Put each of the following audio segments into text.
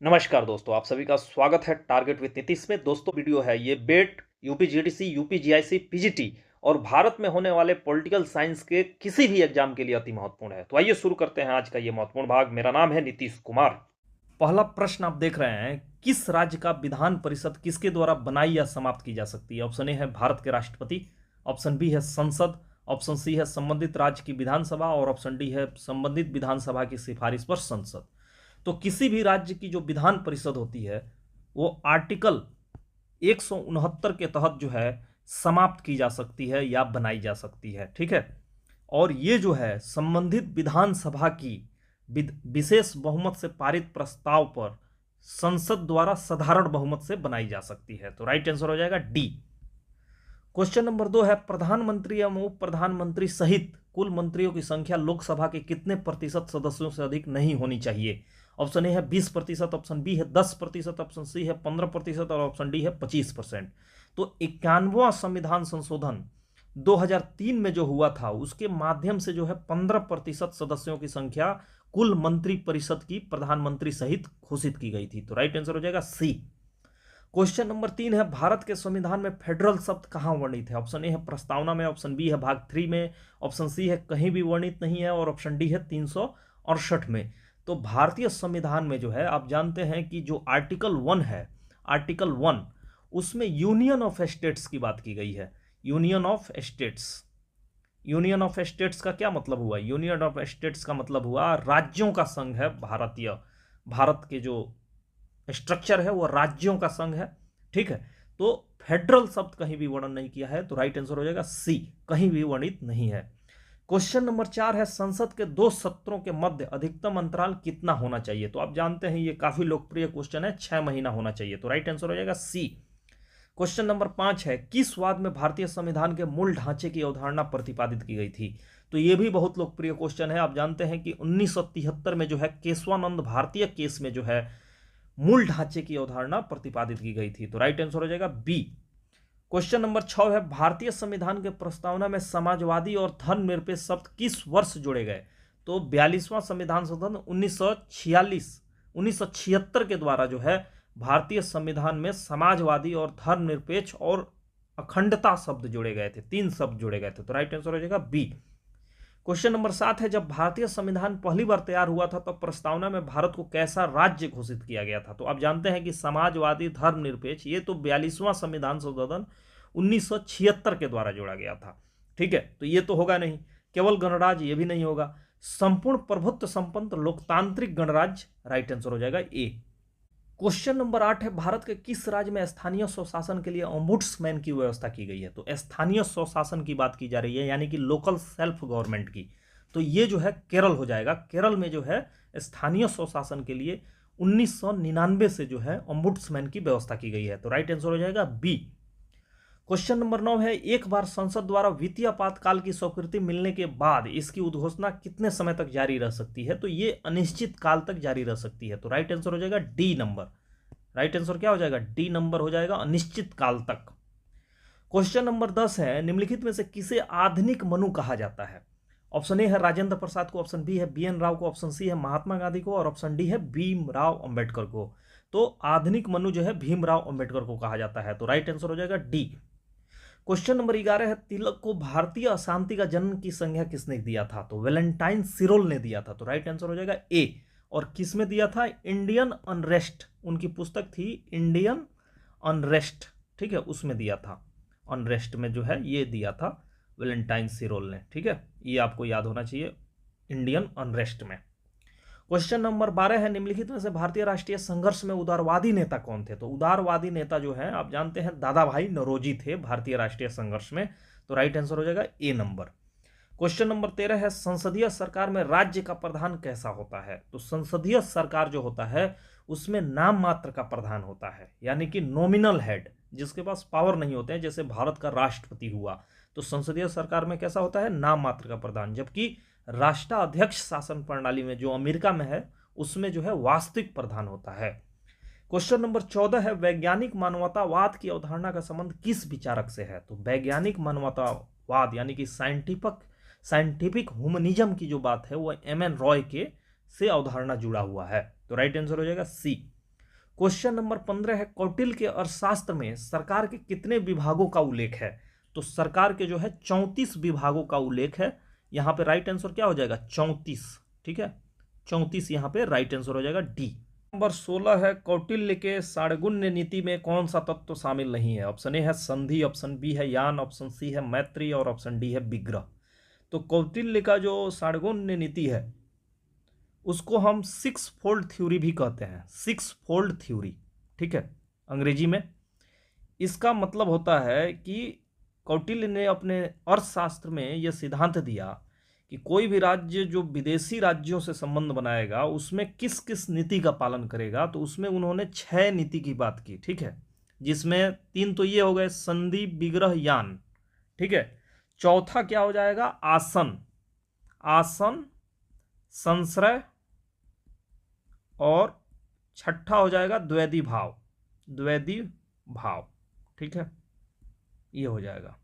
नमस्कार दोस्तों, आप सभी का स्वागत है टारगेट विद नीतीश में। दोस्तों वीडियो है ये बेट, UP GDC, UP GIC, PGT और भारत में होने वाले पॉलिटिकल साइंस के किसी भी एग्जाम के लिए अति महत्वपूर्ण है। तो आइए शुरू करते हैं आज का ये महत्वपूर्ण भाग। मेरा नाम है नीतीश कुमार। पहला प्रश्न आप देख रहे हैं, किस राज्य का विधान परिषद किसके द्वारा बनाई या समाप्त की जा सकती है? ऑप्शन ए है भारत के राष्ट्रपति, ऑप्शन बी है संसद, ऑप्शन सी है संबंधित राज्य की विधानसभा और ऑप्शन डी है संबंधित विधानसभा की सिफारिश पर संसद। तो किसी भी राज्य की जो विधान परिषद होती है वो आर्टिकल 169 के तहत जो है समाप्त की जा सकती है या बनाई जा सकती है। ठीक है, और ये जो है संबंधित विधानसभा की विशेष बहुमत से पारित प्रस्ताव पर संसद द्वारा साधारण बहुमत से बनाई जा सकती है। तो राइट आंसर हो जाएगा डी। क्वेश्चन नंबर 2 है, प्रधानमंत्री एवं उप प्रधानमंत्री सहित कुल मंत्रियों की संख्या लोकसभा के कितने प्रतिशत सदस्यों से अधिक नहीं होनी चाहिए? ऑप्शन ए है 20%, ऑप्शन बी है 10%, ऑप्शन सी है 15% और ऑप्शन डी है 25%। तो 91वां संविधान संशोधन 2003 में जो हुआ था उसके माध्यम से जो है 15% सदस्यों की संख्या कुल मंत्री परिषद की प्रधानमंत्री सहित घोषित की गई थी। तो राइट आंसर हो जाएगा सी। क्वेश्चन नंबर 3 है, भारत के संविधान में फेडरल शब्द कहां वर्णित है? ऑप्शन ए है प्रस्तावना में, ऑप्शन बी है भाग 3 में, ऑप्शन सी है कहीं भी वर्णित नहीं है और ऑप्शन डी है 368 में। तो भारतीय संविधान में जो है आप जानते हैं कि जो आर्टिकल 1 है, आर्टिकल 1 उसमें यूनियन ऑफ स्टेट्स की बात की गई है। Union of states, union of states का क्या मतलब हुआ? यूनियन ऑफ स्टेट्स का मतलब हुआ राज्यों का संघ है। भारत के जो स्ट्रक्चर है वो राज्यों का संघ है। ठीक है, तो फेडरल शब्द कहीं भी वर्णन नहीं किया है, तो राइट आंसर हो जाएगा सी, कहीं भी वर्णित नहीं है। क्वेश्चन नंबर 4 है, संसद के 2 सत्रों के मध्य अधिकतम अंतराल कितना होना चाहिए? तो आप जानते हैं ये काफी लोकप्रिय क्वेश्चन है, 6 महीना होना चाहिए। तो राइट आंसर हो जाएगा सी। क्वेश्चन नंबर 5 है, किस वाद में भारतीय संविधान के मूल ढांचे की अवधारणा प्रतिपादित की गई थी? तो ये भी बहुत लोकप्रिय क्वेश्चन है। आप जानते हैं कि 1973 में जो है केशवानंद भारतीय केस में जो है मूल ढांचे की अवधारणा प्रतिपादित की गई थी। तो राइट आंसर हो जाएगा बी। क्वेश्चन नंबर 6 है, भारतीय संविधान के प्रस्तावना में समाजवादी और धर्मनिरपेक्ष शब्द किस वर्ष जोड़े गए? तो 42वां संविधान संशोधन 1976 के द्वारा जो है भारतीय संविधान में समाजवादी और धर्मनिरपेक्ष और अखंडता शब्द जोड़े गए थे, 3 शब्द जोड़े गए थे। तो राइट आंसर हो जाएगा बी। क्वेश्चन नंबर 7 है, जब भारतीय संविधान पहली बार तैयार हुआ था तब प्रस्तावना में भारत को कैसा राज्य घोषित किया गया था? तो आप जानते हैं कि समाजवादी धर्मनिरपेक्ष, ये तो 42वां संविधान संशोधन 1976 के द्वारा जोड़ा गया था। ठीक है, तो ये तो होगा नहीं। केवल गणराज्य, ये भी नहीं होगा। संपूर्ण प्रभुत्व संपन्न लोकतांत्रिक गणराज्य, राइट आंसर हो जाएगा ए। क्वेश्चन नंबर 8 है, भारत के किस राज्य में स्थानीय स्वशासन के लिए ओम्बुड्समैन की व्यवस्था की गई है? तो स्थानीय स्वशासन की बात की जा रही है, यानी कि लोकल सेल्फ गवर्नमेंट की। तो ये जो है केरल हो जाएगा। केरल में जो है स्थानीय स्वशासन के लिए 1999 से जो है ओम्बुड्समैन की व्यवस्था की गई है। तो राइट आंसर हो जाएगा बी। क्वेश्चन नंबर 9 है, एक बार संसद द्वारा वित्तीय आपातकाल की स्वीकृति मिलने के बाद इसकी उद्घोषणा कितने समय तक जारी रह सकती है? तो ये अनिश्चित काल तक जारी रह सकती है। तो राइट आंसर हो जाएगा डी नंबर। राइट आंसर क्या हो जाएगा? डी नंबर हो जाएगा, अनिश्चित काल तक। क्वेश्चन नंबर 10 है, निम्नलिखित में से किसे आधुनिक मनु कहा जाता है? ऑप्शन ए है राजेंद्र प्रसाद को, ऑप्शन बी है BN राव को, ऑप्शन सी है महात्मा गांधी को और ऑप्शन डी है भीमराव अंबेडकर को। तो आधुनिक मनु जो है भीमराव अंबेडकर को कहा जाता है। तो राइट आंसर हो जाएगा डी। क्वेश्चन नंबर 11 है, तिलक को भारतीय अशांति का जन्म की संज्ञा किसने दिया था? तो वैलेंटाइन सिरोल ने दिया था। तो राइट आंसर हो जाएगा ए। और किस में दिया था? इंडियन अनरेस्ट, उनकी पुस्तक थी इंडियन अनरेस्ट। ठीक है, उसमें दिया था। अनरेस्ट में जो है ये दिया था वैलेंटाइन सिरोल ने। ठीक है, ये आपको याद होना चाहिए, इंडियन अनरेस्ट में। क्वेश्चन नंबर 12 है, निम्नलिखित में से भारतीय राष्ट्रीय संघर्ष में उदारवादी नेता कौन थे? तो उदारवादी नेता जो है आप जानते हैं दादा भाई नौरोजी थे भारतीय राष्ट्रीय संघर्ष में। तो राइट आंसर हो जाएगा ए नंबर। क्वेश्चन नंबर 13 है, संसदीय सरकार में राज्य का प्रधान कैसा होता है? तो संसदीय सरकार जो होता है उसमें नाम मात्र का प्रधान होता है, यानी कि नॉमिनल हेड, जिसके पास पावर नहीं होते हैं, जैसे भारत का राष्ट्रपति हुआ। तो संसदीय सरकार में कैसा होता है? नाम मात्र का प्रधान। जबकि राष्ट्राध्यक्ष शासन प्रणाली में जो अमेरिका में है उसमें जो है वास्तविक प्रधान होता है। क्वेश्चन नंबर 14 है, वैज्ञानिक मानवतावाद की अवधारणा का संबंध किस विचारक से है? तो वैज्ञानिक मानवतावाद यानी कि साइंटिफिक ह्यूमनिज्म की जो बात है वो MN रॉय के से अवधारणा जुड़ा हुआ है। तो राइट आंसर हो जाएगा सी। क्वेश्चन नंबर 15 है, कौटिल्य के अर्थशास्त्र में सरकार के कितने विभागों का उल्लेख है? तो सरकार के जो है 34 विभागों का उल्लेख है। यहां पे राइट आंसर क्या हो जाएगा? 34। ठीक है, 34 यहां पे राइट आंसर हो जाएगा डी। नंबर 16 है, कौटिल्य के साड़गुण्य नीति में कौन सा तत्व शामिल नहीं है? ऑप्शन ए है संधि, ऑप्शन बी है यान, ऑप्शन सी है मैत्री और ऑप्शन डी है विग्रह। तो कौटिल्य का जो साड़गुण्य नीति है उसको हम 6 फोल्ड थ्योरी भी कहते हैं, 6 फोल्ड थ्योरी। ठीक है, अंग्रेजी में। इसका मतलब होता है कि कौटिल्य ने अपने अर्थशास्त्र में यह सिद्धांत दिया कि कोई भी राज्य जो विदेशी राज्यों से संबंध बनाएगा उसमें किस किस नीति का पालन करेगा। तो उसमें उन्होंने 6 नीति की बात की। ठीक है, जिसमें 3 तो ये हो गए, संधि, विग्रह, यान। ठीक है, चौथा क्या हो जाएगा? आसन, आसन, संश्रय, और छठा हो जाएगा द्वैधी भाव, द्वैधी भाव। ठीक है, ये हो जाएगा।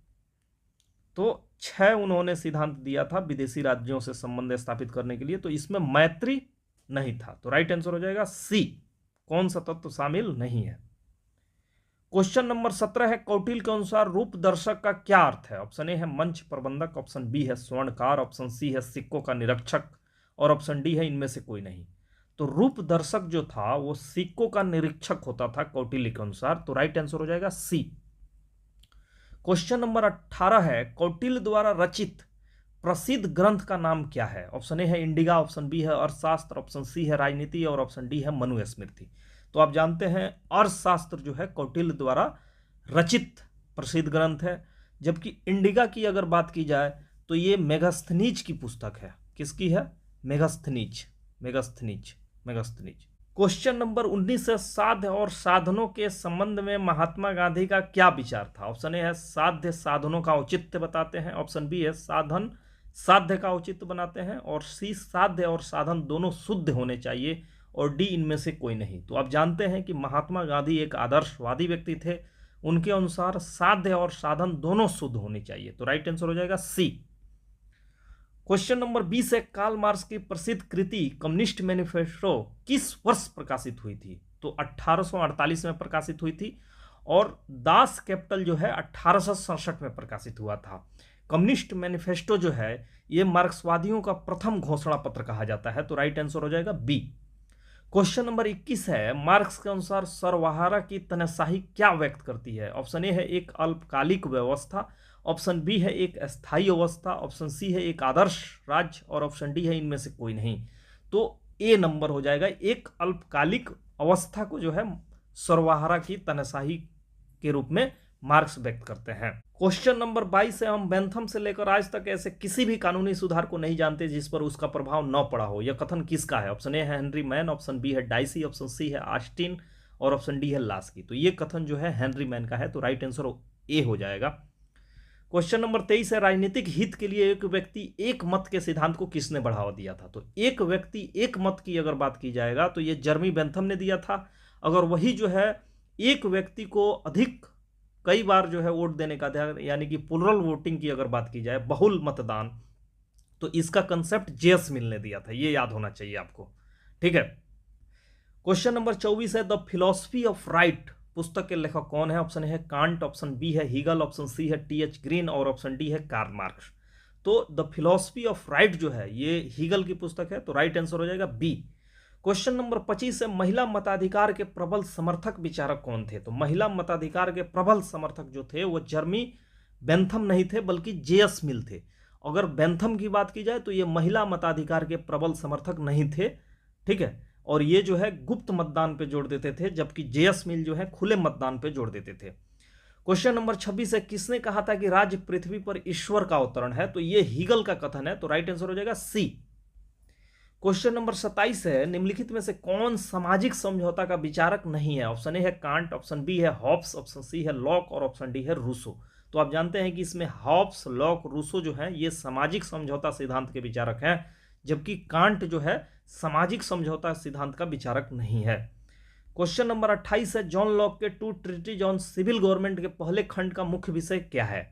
तो 6 उन्होंने सिद्धांत दिया था विदेशी राज्यों से संबंध स्थापित करने के लिए। तो इसमें मैत्री नहीं था, तो राइट आंसर हो जाएगा सी, कौन सा तत्व शामिल नहीं है। क्वेश्चन नंबर 17 है, कौटिल्य के अनुसार रूप दर्शक का क्या अर्थ है? ऑप्शन ए है मंच प्रबंधक, ऑप्शन बी है स्वर्णकार, ऑप्शन सी है सिक्कों का निरीक्षक और ऑप्शन डी है इनमें से कोई नहीं। तो रूप दर्शक जो था वो सिक्कों का निरीक्षक होता था कौटिल्य के अनुसार। तो राइट आंसर हो जाएगा सी। क्वेश्चन नंबर 18 है, कौटिल्य द्वारा रचित प्रसिद्ध ग्रंथ का नाम क्या है? ऑप्शन ए है इंडिका, ऑप्शन बी है अर्थशास्त्र, ऑप्शन सी है राजनीति और ऑप्शन डी है मनुस्मृति। तो आप जानते हैं अर्थशास्त्र जो है कौटिल्य द्वारा रचित प्रसिद्ध ग्रंथ है, जबकि इंडिका की अगर बात की जाए तो ये मेगास्थनीज की पुस्तक है। किसकी है? मेगास्थनीज, मेगास्थनीज, मेगास्थनीज। क्वेश्चन नंबर 19 है, साध्य और साधनों के संबंध में महात्मा गांधी का क्या विचार था? ऑप्शन ए है साध्य साधनों का औचित्य बताते हैं, ऑप्शन बी है साधन साध्य का औचित्य बनाते हैं, और सी साध्य और साधन दोनों शुद्ध होने चाहिए, और डी इनमें से कोई नहीं। तो आप जानते हैं कि महात्मा गांधी एक आदर्शवादी व्यक्ति थे, उनके अनुसार साध्य और साधन दोनों शुद्ध होने चाहिए। तो राइट आंसर हो जाएगा सी। क्वेश्चन नंबर 20 है, कार्ल मार्क्स की प्रसिद्ध कृति कम्युनिस्ट मैनिफेस्टो किस वर्ष प्रकाशित हुई थी? तो 1848 में प्रकाशित हुई थी, और दास कैपिटल जो है 1867 में प्रकाशित हुआ था। कम्युनिस्ट मैनिफेस्टो जो है ये मार्क्सवादियों का प्रथम घोषणा पत्र कहा जाता है। तो राइट आंसर हो जाएगा बी। क्वेश्चन नंबर 21 है, मार्क्स के अनुसार सर्वहारा की तनहशाही क्या व्यक्त करती है? ऑप्शन ए है एक अल्पकालिक व्यवस्था, ऑप्शन बी है एक अस्थायी अवस्था, ऑप्शन सी है एक आदर्श राज्य, और ऑप्शन डी है इनमें से कोई नहीं। तो ए नंबर हो जाएगा, एक अल्पकालिक अवस्था को जो है सर्वहारा की तनहशाही के रूप में मार्क्स व्यक्त करते हैं। क्वेश्चन नंबर 22 है, हम बेंथम से लेकर आज तक ऐसे किसी भी कानूनी सुधार को नहीं जानते जिस पर उसका प्रभाव न पड़ा हो। यह कथन किसका है? ऑप्शन ए है हेनरी मैन, ऑप्शन बी है डाइसी, ऑप्शन सी है ऑस्टिन और ऑप्शन डी है लास्की। तो ये कथन जो है हेनरी मैन का है। तो राइट आंसर ए हो जाएगा। क्वेश्चन नंबर 23 है, राजनीतिक हित के लिए एक व्यक्ति एक मत के सिद्धांत को किसने बढ़ावा दिया था? तो एक व्यक्ति एक मत की अगर बात की जाएगा तो ये जर्मी बेंथम ने दिया था। अगर वही जो है एक व्यक्ति को अधिक कई बार जो है वोट देने का, यानी कि प्लुरल वोटिंग की अगर बात की जाए, बहुल मतदान, तो इसका कंसेप्ट जेएस मिल ने दिया था। ये याद होना चाहिए आपको। ठीक है, क्वेश्चन नंबर 24 है, द फिलॉसफी ऑफ राइट पुस्तक के लेखक कौन है? ऑप्शन ए है कांट, ऑप्शन बी है हीगल, ऑप्शन सी है टीएच ग्रीन और ऑप्शन डी है कार्ल मार्क्स। तो द फिलॉसफी ऑफ राइट जो है ये हीगल की पुस्तक है। तो राइट आंसर हो जाएगा बी। क्वेश्चन नंबर 25 है, महिला मताधिकार के प्रबल समर्थक विचारक कौन थे? तो महिला मताधिकार के प्रबल समर्थक जो थे वो जर्मी बेंथम नहीं थे बल्कि जेएस मिल थे। अगर बेंथम की बात की जाए तो ये महिला मताधिकार के प्रबल समर्थक नहीं थे। ठीक है, और ये जो है गुप्त मतदान पे जोड़ देते थे, जबकि जेएस मिल जो है खुले मतदान पे जोड़ देते थे। क्वेश्चन नंबर 26 है, किसने कहा था कि राज्य पृथ्वी पर ईश्वर का अवतरण है? तो ये हीगल का कथन है। तो राइट आंसर हो जाएगा सी। क्वेश्चन नंबर 27 है, निम्नलिखित में से कौन सामाजिक समझौता का विचारक नहीं है? ऑप्शन ए है कांट, ऑप्शन बी है हॉब्स, ऑप्शन सी है लॉक और ऑप्शन डी है रूसो। तो आप जानते हैं कि इसमें हॉब्स, लॉक, रूसो जो है ये सामाजिक समझौता सिद्धांत के विचारक हैं, जबकि कांट जो है सामाजिक समझौता सिद्धांत का विचारक नहीं है। क्वेश्चन नंबर 28 है, जॉन लॉक के two treatises on civil government के पहले खंड का मुख्य विषय क्या है?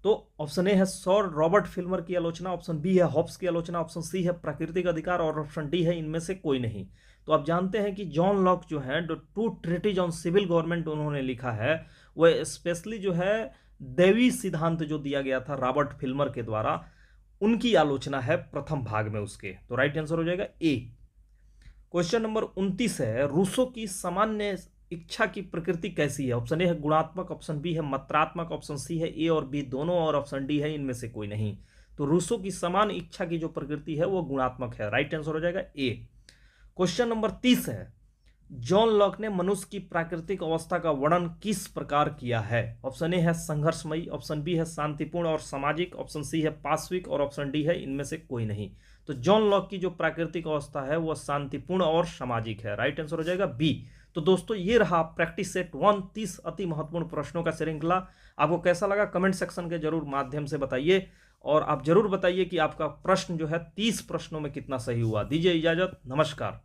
तो ऑप्शन ए है सर रॉबर्ट फिल्मर की आलोचना, ऑप्शन बी है हॉब्स की आलोचना, ऑप्शन सी है प्राकृतिक अधिकार और ऑप्शन डी है इनमें से कोई नहीं। तो आप जानते हैं कि जॉन लॉक जो है two treatises on civil government उन्होंने लिखा है, वह स्पेशली जो है दैवी सिद्धांत जो दिया गया था रॉबर्ट फिल्मर के द्वारा, उनकी आलोचना है प्रथम भाग में उसके। तो राइट आंसर हो जाएगा ए। क्वेश्चन नंबर 29 है, रूसो की सामान्य इच्छा की प्रकृति कैसी है? ऑप्शन ए है गुणात्मक, ऑप्शन बी है मात्रात्मक, ऑप्शन सी है ए और बी दोनों, और ऑप्शन डी है इनमें से कोई नहीं। तो रूसो की समान इच्छा की जो प्रकृति है वो गुणात्मक है। राइट आंसर हो जाएगा ए। क्वेश्चन नंबर 30 है, जॉन लॉक ने मनुष्य की प्राकृतिक अवस्था का वर्णन किस प्रकार किया है? ऑप्शन ए है संघर्षमयी, ऑप्शन बी है शांतिपूर्ण और सामाजिक, ऑप्शन सी है पाशविक और ऑप्शन डी है इनमें से कोई नहीं। तो जॉन लॉक की जो प्राकृतिक अवस्था है वह शांतिपूर्ण और सामाजिक है। राइट आंसर हो जाएगा बी। तो दोस्तों ये रहा प्रैक्टिस सेट 1 30 अति महत्वपूर्ण प्रश्नों का श्रृंखला। आपको कैसा लगा कमेंट सेक्शन के जरूर माध्यम से बताइए, और आप जरूर बताइए कि आपका प्रश्न जो है 30 प्रश्नों में कितना सही हुआ। दीजिए इजाजत, नमस्कार।